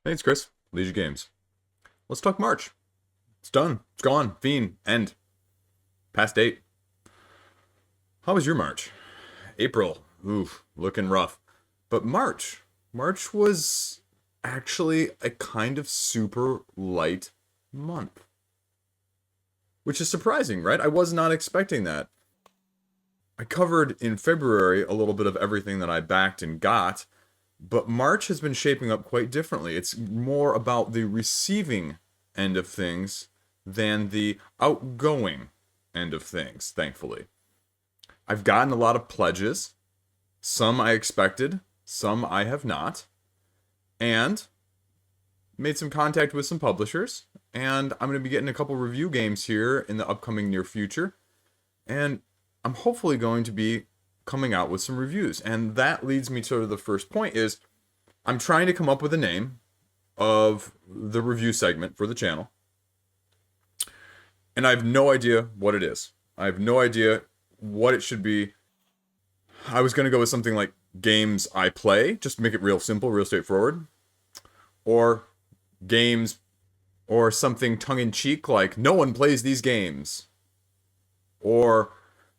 Thanks, Chris. Liege Games. Let's talk March. It's done. It's gone. Fiend. End. Past date. How was your March? April. Oof. Looking rough. But March. March was actually a kind of super light month. Which is surprising, right? I was not expecting that. I covered in February a little bit of everything that I backed and got, but March has been shaping up quite differently. It's more about the receiving end of things than the outgoing end of things, thankfully. I've gotten a lot of pledges. Some I expected, some I have not. And made some contact with some publishers. And I'm going to be getting a couple review games here in the upcoming near future. And I'm hopefully going to be coming out with some reviews. And that leads me to the first point is I'm trying to come up with a name of the review segment for the channel. And I have no idea what it is. I have no idea what it should be. I was going to go with something like games I play, just to make it real simple, real straightforward. Or games, or something tongue-in-cheek like no one plays these games. Or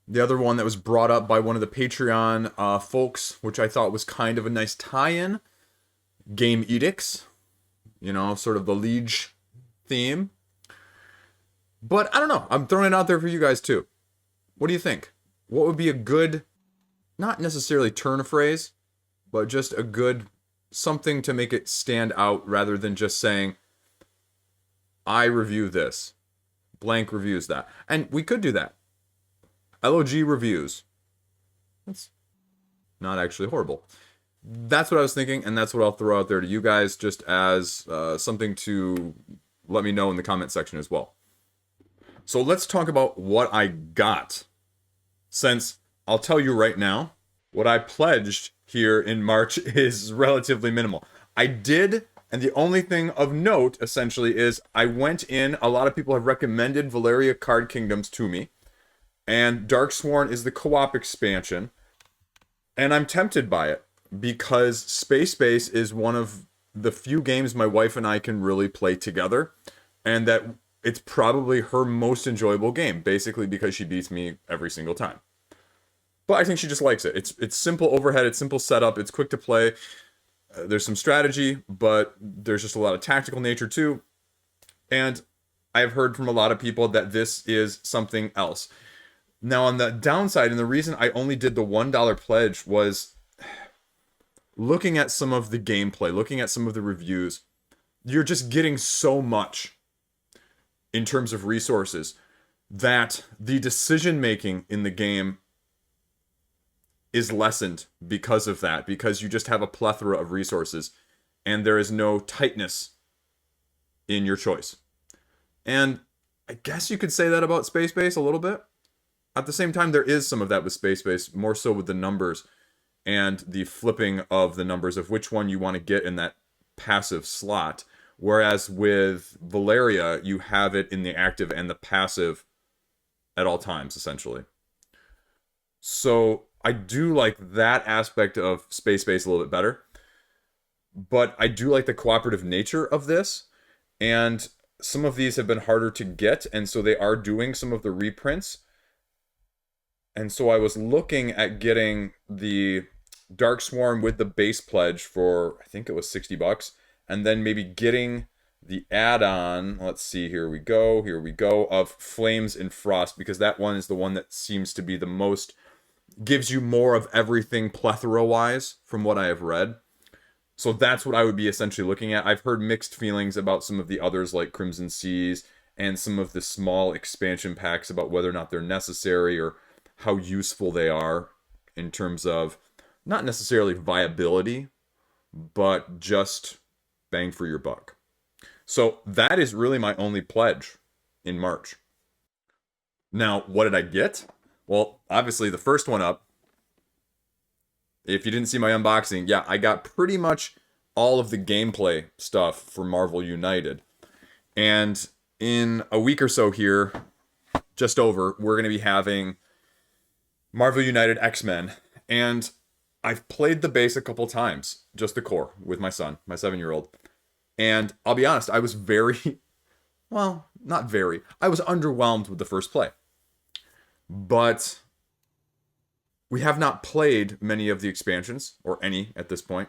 the other one that was brought up by one of the Patreon folks, which I thought was kind of a nice tie-in, Game Edicts. You know, sort of the Liege theme. But I don't know. I'm throwing it out there for you guys too. What do you think? What would be a good, not necessarily turn of phrase, but just a good something to make it stand out rather than just saying, I review this. Blank reviews that. And we could do that. LOG reviews. That's not actually horrible. That's what I was thinking, and that's what I'll throw out there to you guys just as something to let me know in the comment section as well. So let's talk about what I got. Since I'll tell you right now, what I pledged here in March is relatively minimal. I did, and the only thing of note, essentially, is I went in, a lot of people have recommended Valeria Card Kingdoms to me, and Darksworn is the co-op expansion, and I'm tempted by it, because Space Base is one of the few games my wife and I can really play together, and that it's probably her most enjoyable game, basically because she beats me every single time. But I think she just likes it. It's simple overhead, it's simple setup, it's quick to play. There's some strategy, but there's just a lot of tactical nature too. And I've heard from a lot of people that this is something else. Now on the downside, and the reason I only did the $1 pledge was looking at some of the gameplay, looking at some of the reviews, you're just getting so much in terms of resources that the decision making in the game is lessened because of that, because you just have a plethora of resources and there is no tightness in your choice. And I guess you could say that about Space Base a little bit. At the same time, there is some of that with Space Base, more so with the numbers and the flipping of the numbers of which one you want to get in that passive slot. Whereas with Valeria, you have it in the active and the passive at all times, essentially. So I do like that aspect of Space Base a little bit better. But I do like the cooperative nature of this. And some of these have been harder to get, and so they are doing some of the reprints. And so I was looking at getting the Darksworn with the base pledge for, I think it was $60. And then maybe getting the add-on, let's see, here we go, of Flames and Frost, because that one is the one that seems to be the most, gives you more of everything plethora-wise from what I have read. So that's what I would be essentially looking at. I've heard mixed feelings about some of the others like Crimson Seas and some of the small expansion packs about whether or not they're necessary or how useful they are in terms of not necessarily viability, but just bang for your buck. So that is really my only pledge in March. Now, what did I get? Well, obviously the first one up, if you didn't see my unboxing, yeah, I got pretty much all of the gameplay stuff for Marvel United. And in a week or so here, just over, we're going to be having Marvel United X-Men. And I've played the base a couple times, just the core, with my son, my 7-year-old. And I'll be honest, I was very, well, not very, I was underwhelmed with the first play. But we have not played many of the expansions, or any at this point,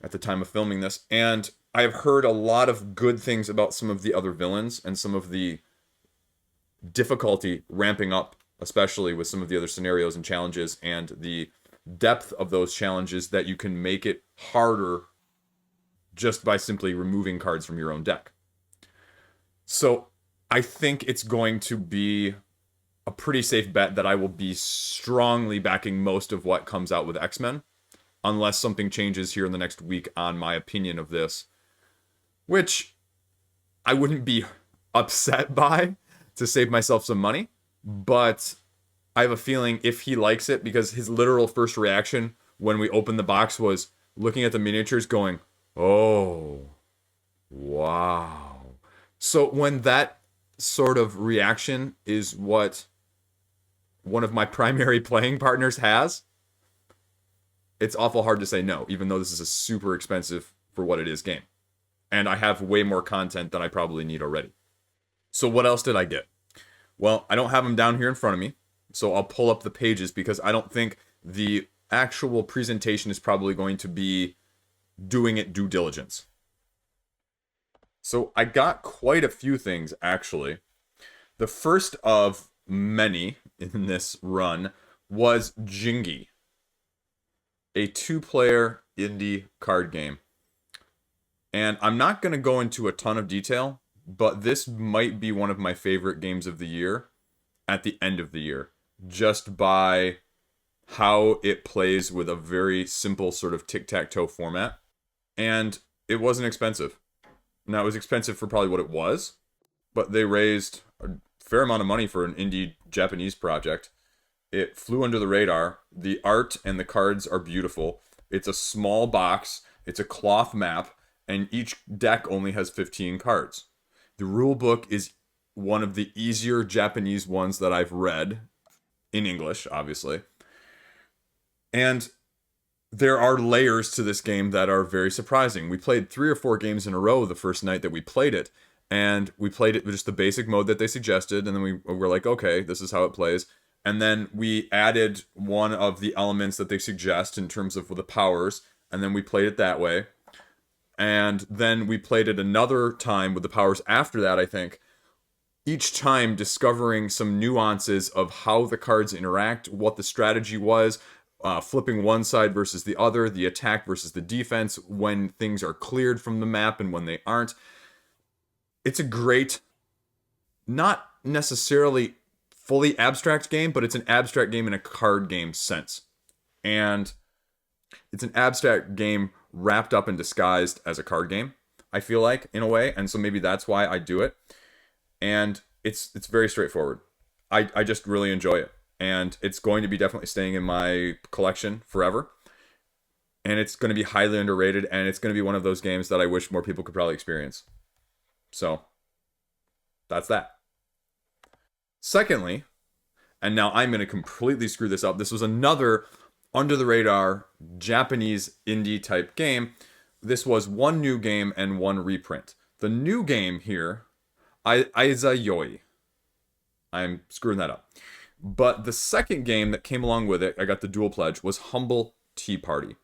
at the time of filming this, and I have heard a lot of good things about some of the other villains and some of the difficulty ramping up, especially with some of the other scenarios and challenges, and the depth of those challenges that you can make it harder just by simply removing cards from your own deck. So I think it's going to be a pretty safe bet that I will be strongly backing most of what comes out with X-Men, unless something changes here in the next week on my opinion of this, which I wouldn't be upset by to save myself some money, but I have a feeling if he likes it, because his literal first reaction when we opened the box was looking at the miniatures going, oh, wow. So when that sort of reaction is what one of my primary playing partners has, it's awful hard to say no, even though this is a super expensive for what it is game. And I have way more content than I probably need already. So what else did I get? Well, I don't have them down here in front of me, so I'll pull up the pages because I don't think the actual presentation is probably going to be doing it due diligence. So I got quite a few things, actually. The first of many in this run was JINGI, a 2-player indie card game. And I'm not going to go into a ton of detail, but this might be one of my favorite games of the year at the end of the year, just by how it plays with a very simple sort of tic-tac-toe format. And it wasn't expensive. Now, it was expensive for probably what it was, but they raised a fair amount of money for an indie Japanese project. It flew under the radar. The art and the cards are beautiful. It's a small box. It's a cloth map, and each deck only has 15 cards. The rule book is one of the easier Japanese ones that I've read, in English, obviously. And there are layers to this game that are very surprising. We played 3 or 4 games in a row the first night that we played it, and we played it with just the basic mode that they suggested, and then we were like, okay, this is how it plays. And then we added one of the elements that they suggest in terms of the powers, and then we played it that way. And then we played it another time with the powers after that, I think. Each time discovering some nuances of how the cards interact, what the strategy was, flipping one side versus the other, the attack versus the defense, when things are cleared from the map and when they aren't. It's a great, not necessarily fully abstract game, but it's an abstract game in a card game sense. And it's an abstract game wrapped up and disguised as a card game, I feel like, in a way. And so maybe that's why I do it. And it's very straightforward. I just really enjoy it. And it's going to be definitely staying in my collection forever. And it's going to be highly underrated. And it's going to be one of those games that I wish more people could probably experience. So, that's that. Secondly, and now I'm going to completely screw this up. This was another under-the-radar Japanese indie type game. This was one new game and one reprint. The new game here, IZAYOI. I'm screwing that up. But the second game that came along with it, I got the dual pledge, was Humble Tea Party.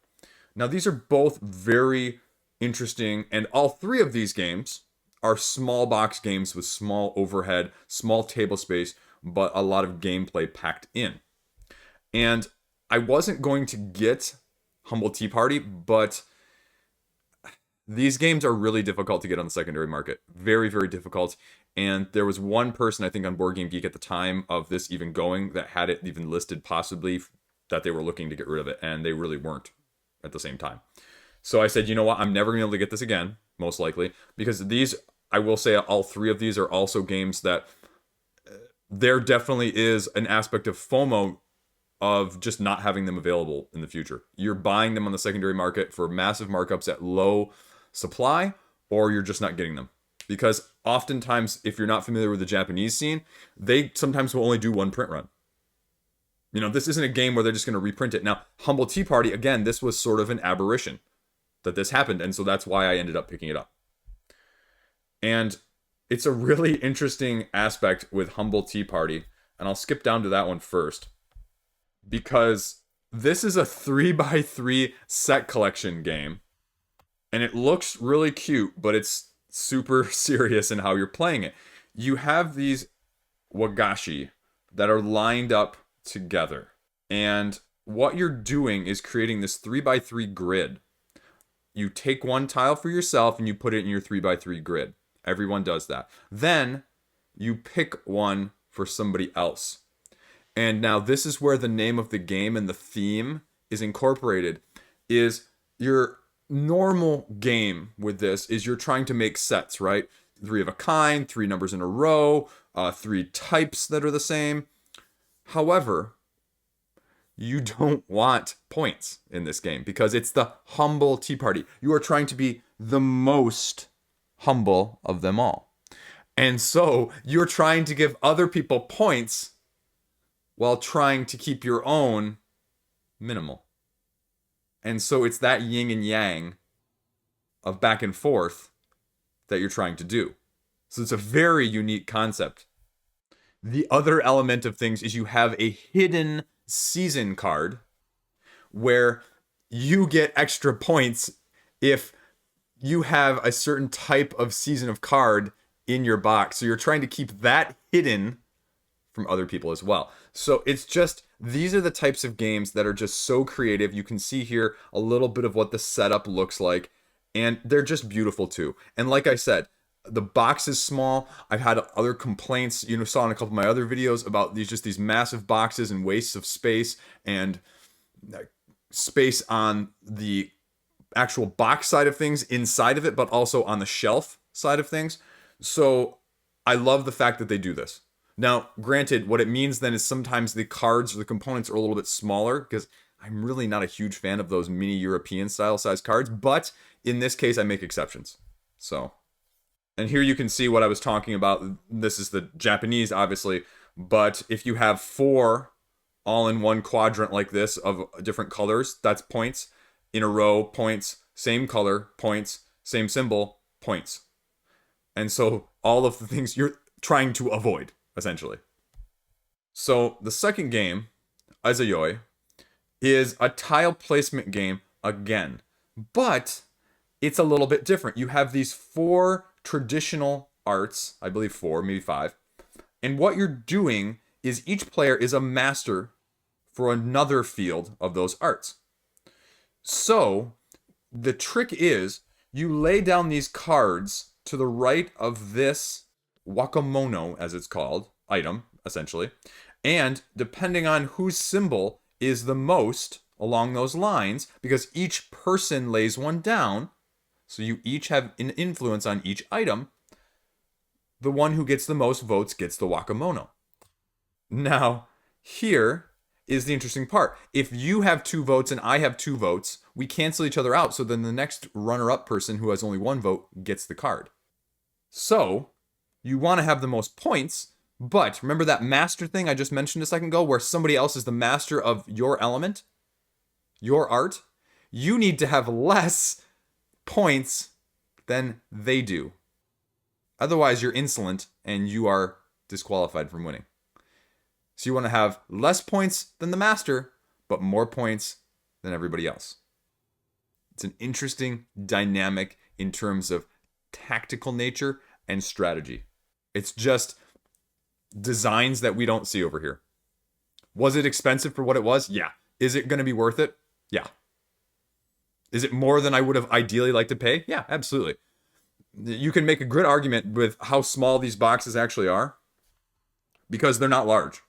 Now, these are both very interesting, and all 3 of these games are small box games with small overhead, small table space, but a lot of gameplay packed in. And I wasn't going to get Humble Tea Party, but these games are really difficult to get on the secondary market. Very, very difficult. And there was one person, I think, on Board Game Geek at the time of this even going that had it even listed possibly that they were looking to get rid of it, and they really weren't at the same time. So I said, you know what, I'm never going to be able to get this again, most likely, because these, I will say all 3 of these are also games that there definitely is an aspect of FOMO of just not having them available in the future. You're buying them on the secondary market for massive markups at low supply, or you're just not getting them. Because oftentimes, if you're not familiar with the Japanese scene, they sometimes will only do one print run. You know, this isn't a game where they're just going to reprint it. Now, Humble Tea Party, again, this was sort of an aberration that this happened, and so that's why I ended up picking it up. And it's a really interesting aspect with Humble Tea Party. And I'll skip down to that one first. Because this is a 3x3 set collection game. And it looks really cute, but it's super serious in how you're playing it. You have these wagashi that are lined up together. And what you're doing is creating this 3x3 grid. You take one tile for yourself and you put it in your 3x3 grid. Everyone does that. Then you pick one for somebody else. And now this is where the name of the game and the theme is incorporated. Is your normal game with this is you're trying to make sets, right? 3 of a kind, 3 numbers in a row, 3 types that are the same. However, you don't want points in this game because it's the Humble Tea Party. You are trying to be the most humble of them all. And so you're trying to give other people points while trying to keep your own minimal. And so it's that yin and yang of back and forth that you're trying to do. So it's a very unique concept. The other element of things is you have a hidden season card where you get extra points if you have a certain type of season of card in your box. So you're trying to keep that hidden from other people as well. So it's just, these are the types of games that are just so creative. You can see here a little bit of what the setup looks like, and they're just beautiful too. And like I said, the box is small. I've had other complaints, saw in a couple of my other videos about these massive boxes and wastes of space and space on the actual box side of things inside of it, but also on the shelf side of things. So I love the fact that they do this. Now, granted, what it means then is sometimes the cards or the components are a little bit smaller because I'm really not a huge fan of those mini European style size cards, but in this case, I make exceptions. So, and here you can see what I was talking about. This is the Japanese, obviously, but if you have 4 all in one quadrant like this of different colors, that's points. In a row, points. Same color, points. Same symbol, points. And so all of the things you're trying to avoid, essentially. So the second game, IZAYOI, is a tile placement game again, but it's a little bit different. You have these 4 traditional arts, I believe 4, maybe 5, and what you're doing is each player is a master for another field of those arts. So the trick is you lay down these cards to the right of this wakamono, as it's called, item, essentially. And depending on whose symbol is the most along those lines, because each person lays one down, so you each have an influence on each item, the one who gets the most votes gets the wakamono. Now, here is the interesting part. If you have 2 votes and I have 2 votes, we cancel each other out, so then the next runner-up person who has only 1 vote gets the card. So, you want to have the most points, but remember that master thing I just mentioned a second ago, where somebody else is the master of your element, your art? You need to have less points than they do. Otherwise, you're insolent and you are disqualified from winning. So you want to have less points than the master, but more points than everybody else. It's an interesting dynamic in terms of tactical nature and strategy. It's just designs that we don't see over here. Was it expensive for what it was? Yeah. Is it going to be worth it? Yeah. Is it more than I would have ideally liked to pay? Yeah, absolutely. You can make a good argument with how small these boxes actually are because they're not large.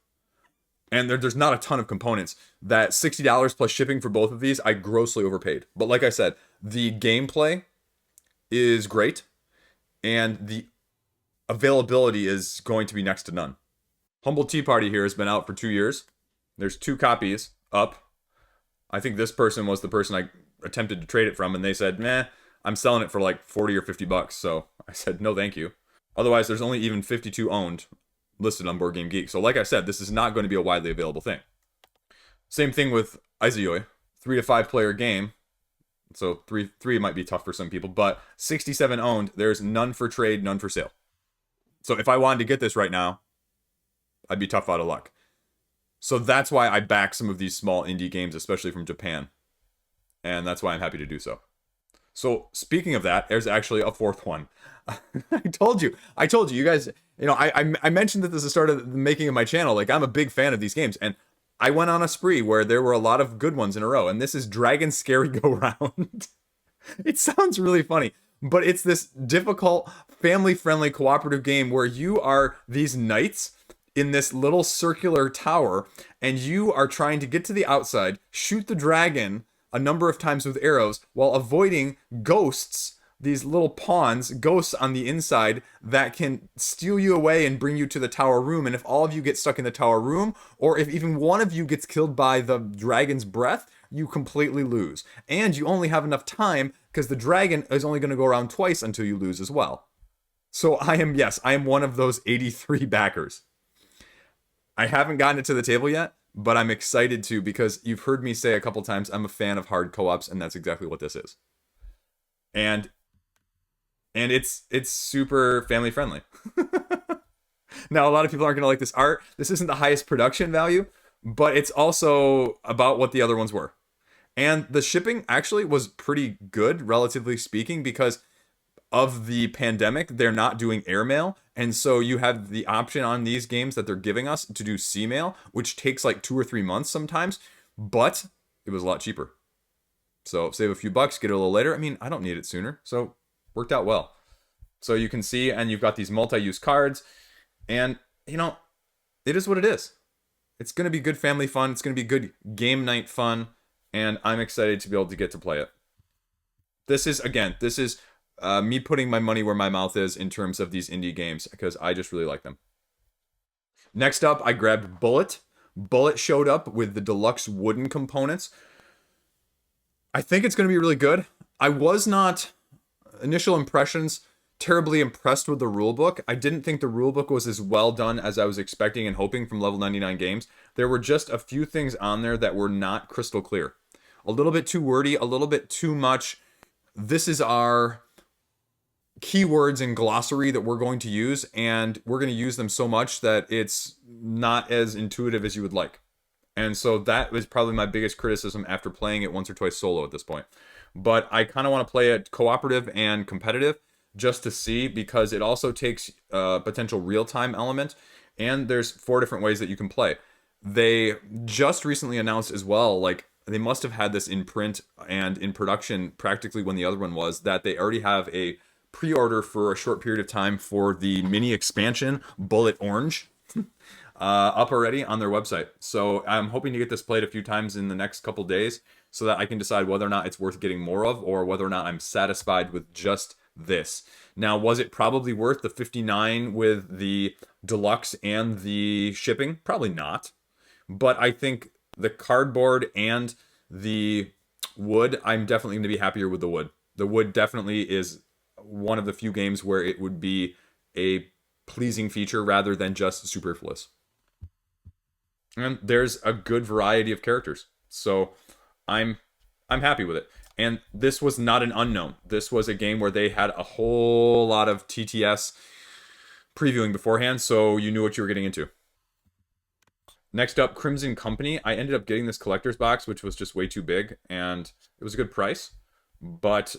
And there's not a ton of components. That $60 plus shipping for both of these, I grossly overpaid. But like I said, the gameplay is great. And the availability is going to be next to none. Humble Tea Party here has been out for 2 years. There's 2 copies up. I think this person was the person I attempted to trade it from, and they said, "Meh, I'm selling it for like 40 or 50 bucks." So I said, "No, thank you." Otherwise, there's only even 52 owned listed on Board Game Geek. So like I said, this is not going to be a widely available thing. Same thing with IZAYOI, 3 to 5 player game. So three might be tough for some people, but 67 owned, there's none for trade, none for sale. So if I wanted to get this right now, I'd be tough out of luck. So that's why I back some of these small indie games, especially from Japan. And that's why I'm happy to do so. So speaking of that, there's actually a fourth one. I told you, you guys, you know, I mentioned that this is the start of the making of my channel. Like, I'm a big fan of these games, and I went on a spree where there were a lot of good ones in a row, and this is Dragon Scary Go Round. It sounds really funny, but it's this difficult, family-friendly cooperative game where you are these knights in this little circular tower, and you are trying to get to the outside, shoot the dragon a number of times with arrows, while avoiding ghosts, these little pawns, ghosts on the inside that can steal you away and bring you to the tower room. And if all of you get stuck in the tower room, or if even one of you gets killed by the dragon's breath, you completely lose. And you only have enough time because the dragon is only going to go around twice until you lose as well. So I am one of those 83 backers. I haven't gotten it to the table yet, but I'm excited to, because you've heard me say a couple times I'm a fan of hard co-ops, and that's exactly what this is. And it's super family friendly. Now, a lot of people aren't going to like this art. This isn't the highest production value, but it's also about what the other ones were. And the shipping actually was pretty good, relatively speaking, because of the pandemic, they're not doing airmail. And so you have the option on these games that they're giving us to do sea mail, which takes like 2 or 3 months sometimes, but it was a lot cheaper. So save a few bucks, get it a little later. I mean, I don't need it sooner, so worked out well. So you can see, and you've got these multi-use cards, and, you know, it is what it is. It's going to be good family fun. It's going to be good game night fun, and I'm excited to be able to get to play it. This is me putting my money where my mouth is in terms of these indie games, because I just really like them. Next up, I grabbed Bullet. Bullet showed up with the deluxe wooden components. I think it's going to be really good. I was not, initial impressions, terribly impressed with the rulebook. I didn't think the rulebook was as well done as I was expecting and hoping from Level 99 Games. There were just a few things on there that were not crystal clear. A little bit too wordy, a little bit too much. This is our keywords and glossary that we're going to use, and we're going to use them so much that it's not as intuitive as you would like. And so that was probably my biggest criticism after playing it once or twice solo at this point. But I kind of want to play it cooperative and competitive just to see, because it also takes a potential real-time element, and there's 4 different ways that you can play. They just recently announced as well, like, they must have had this in print and in production practically when the other one was, that they already have a pre-order for a short period of time for the mini expansion Bullet Orange up already on their website. So I'm hoping to get this played a few times in the next couple days so that I can decide whether or not it's worth getting more of, or whether or not I'm satisfied with just this. Now, was it probably worth the $59 with the deluxe and the shipping? Probably not. But I think the cardboard and the wood, I'm definitely going to be happier with the wood. The wood definitely is one of the few games where it would be a pleasing feature rather than just superfluous. And there's a good variety of characters, so I'm happy with it. And this was not an unknown. This was a game where they had a whole lot of TTS previewing beforehand, so you knew what you were getting into. Next up, Crimson Company. I ended up getting this collector's box, which was just way too big, and it was a good price, but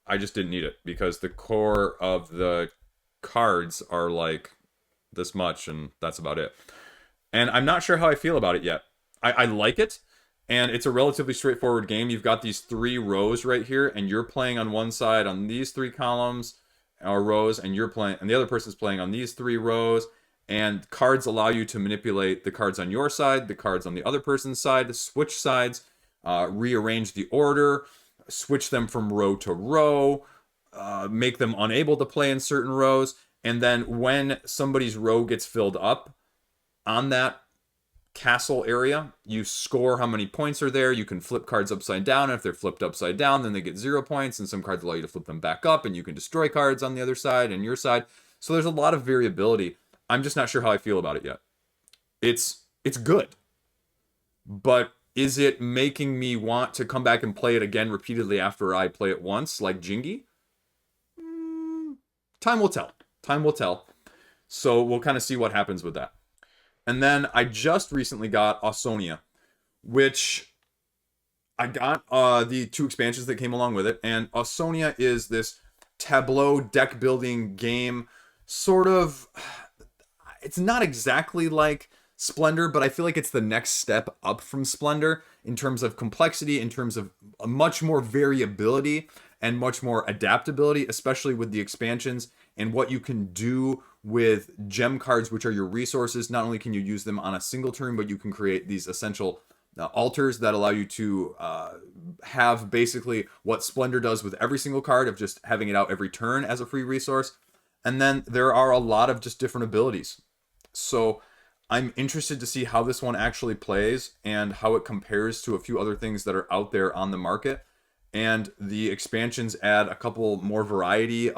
I just didn't need it because the core of the cards are like this much, and that's about it. And I'm not sure how I feel about it yet. I like it, and it's a relatively straightforward game. You've got these 3 rows right here, and you're playing on one side on these 3 columns or rows, and you're playing, and the other person's playing on these 3 rows. And cards allow you to manipulate the cards on your side, the cards on the other person's side, switch sides, rearrange the order, switch them from row to row, make them unable to play in certain rows. And then when somebody's row gets filled up on that castle area, you score how many points are there. You can flip cards upside down. If they're flipped upside down, then they get 0 points. And some cards allow you to flip them back up, and you can destroy cards on the other side and your side. So there's a lot of variability. I'm just not sure how I feel about it yet. It's good, but Is it making me want to come back and play it again repeatedly after I play it once, like JINGI? Time will tell. Time will tell. So we'll kind of see what happens with that. And then I just recently got Ausonia, which I got the 2 expansions that came along with it. And Ausonia is this tableau deck building game, sort of. It's not exactly like Splendor, but I feel like it's the next step up from Splendor in terms of complexity, in terms of much more variability and much more adaptability, especially with the expansions and what you can do with gem cards, which are your resources. Not only can you use them on a single turn, but you can create these essential altars that allow you to have basically what Splendor does with every single card of just having it out every turn as a free resource. And then there are a lot of just different abilities. So I'm interested to see how this one actually plays and how it compares to a few other things that are out there on the market. And the expansions add a couple more variety,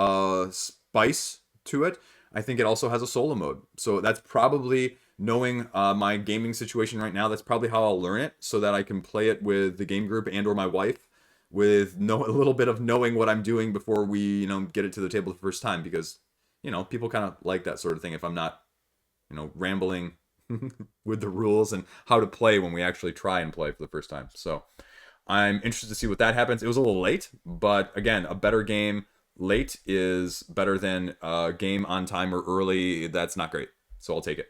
spice to it. I think it also has a solo mode. So that's probably, knowing my gaming situation right now, that's probably how I'll learn it, so that I can play it with the game group and or my wife, with a little bit of knowing what I'm doing before we, get it to the table the first time. Because, people kind of like that sort of thing if I'm not, rambling with the rules and how to play when we actually try and play for the first time. So I'm interested to see what that happens. It was a little late, but again, a better game late is better than a game on time or early that's not great. So I'll take it.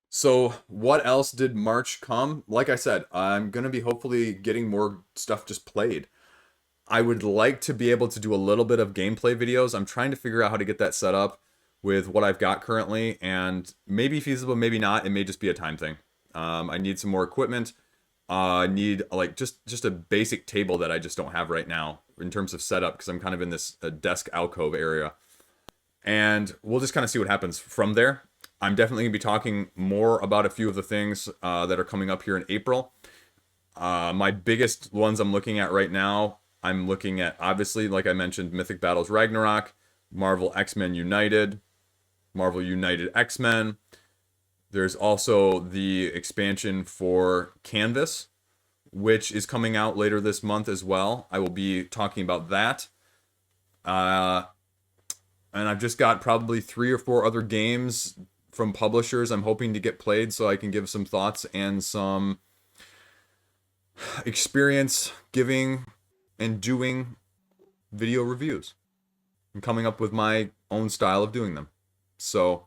So what else did March come? Like I said, I'm going to be hopefully getting more stuff just played. I would like to be able to do a little bit of gameplay videos. I'm trying to figure out how to get that set up with what I've got currently, and maybe feasible, maybe not. It may just be a time thing. I need some more equipment. I need like just a basic table that I just don't have right now in terms of setup, because I'm kind of in this desk alcove area. And we'll just kind of see what happens from there. I'm definitely going to be talking more about a few of the things that are coming up here in April. My biggest ones I'm looking at right now, I'm looking at, obviously, like I mentioned, Mythic Battles Ragnarok, Marvel X-Men United, Marvel United X-Men. There's also the expansion for Canvas, which is coming out later this month as well. I will be talking about that. And I've just got probably 3 or 4 other games from publishers I'm hoping to get played, so I can give some thoughts and some experience giving and doing video reviews. I'm coming up with my own style of doing them. So,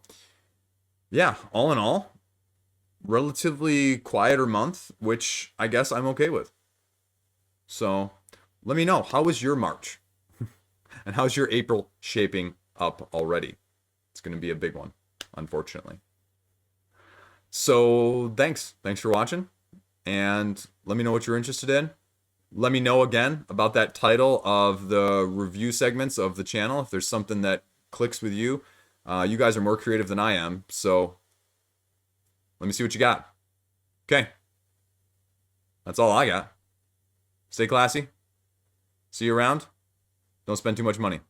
yeah, all in all, relatively quieter month, which I guess I'm okay with. So, let me know, how was your March? And how's your April shaping up already? It's going to be a big one, unfortunately. So, thanks for watching, and let me know what you're interested in. Let me know again about that title of the review segments of the channel, if there's something that clicks with you. You guys are more creative than I am, so let me see what you got. Okay. That's all I got. Stay classy. See you around. Don't spend too much money.